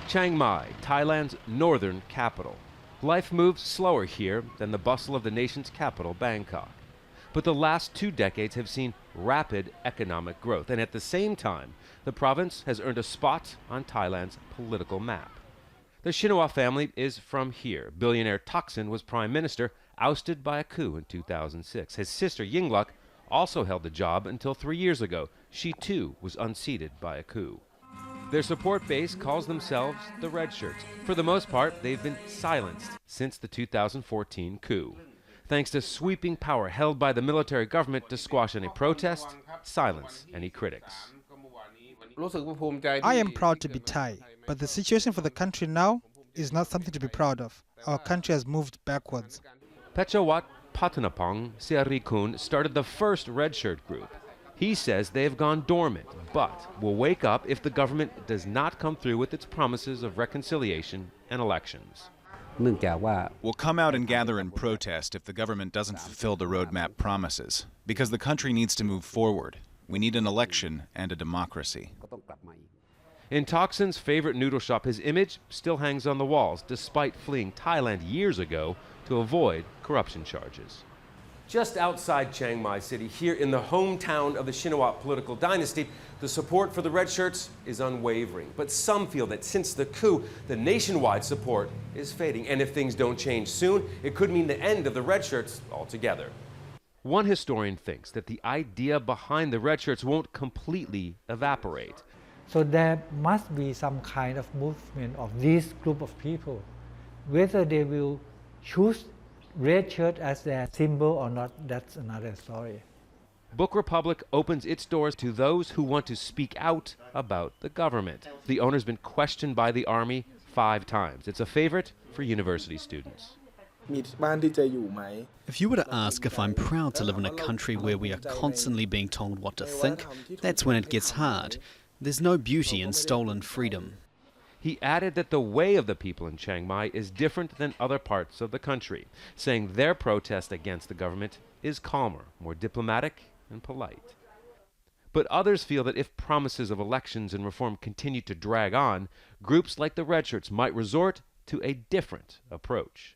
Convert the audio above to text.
Chiang Mai, Thailand's northern capital. Life moves slower here than the bustle of the nation's capital, Bangkok. But the last 2 decades have seen rapid economic growth, and at the same time, the province has earned a spot on Thailand's political map. The Shinawatra family is from here. Billionaire Thaksin was prime minister, ousted by a coup in 2006. His sister Yingluck also held the job until 3 years ago. She too was unseated by a coup. Their support base calls themselves the Red Shirts. For the most part, they've been silenced since the 2014 coup. Thanks to sweeping power held by the military government to squash any protest, silence any critics. I am proud to be Thai, but the situation for the country now is not something to be proud of. Our country has moved backwards. PETCHAWAT PATTHANAPONG SIRIKUL started the first Red Shirt group. He says they have gone dormant, but will wake up if the government does not come through with its promises of reconciliation and elections. We'll come out and gather in protest if the government doesn't fulfill the roadmap promises, because the country needs to move forward. We need an election and a democracy. In Thaksin's favorite noodle shop, his image still hangs on the walls, despite fleeing Thailand years ago to avoid corruption charges. Just outside Chiang Mai City, here in the hometown of the Shinawatra political dynasty, the support for the Red Shirts is unwavering. But some feel that since the coup, the nationwide support is fading. And if things don't change soon, it could mean the end of the Red Shirts altogether. One historian thinks that the idea behind the Red Shirts won't completely evaporate. So there must be some kind of movement of this group of people. Whether they will choose Red Shirt as their symbol or not, that's another story. Book Republic opens its doors to those who want to speak out about the government. The owner's been questioned by the army 5 times. It's a favorite for university students. If you were to ask if I'm proud to live in a country where we are constantly being told what to think, that's when it gets hard. There's no beauty in stolen freedom. He added that the way of the people in Chiang Mai is different than other parts of the country, saying their protest against the government is calmer, more diplomatic and polite. But others feel that if promises of elections and reform continue to drag on, groups like the Red Shirts might resort to a different approach.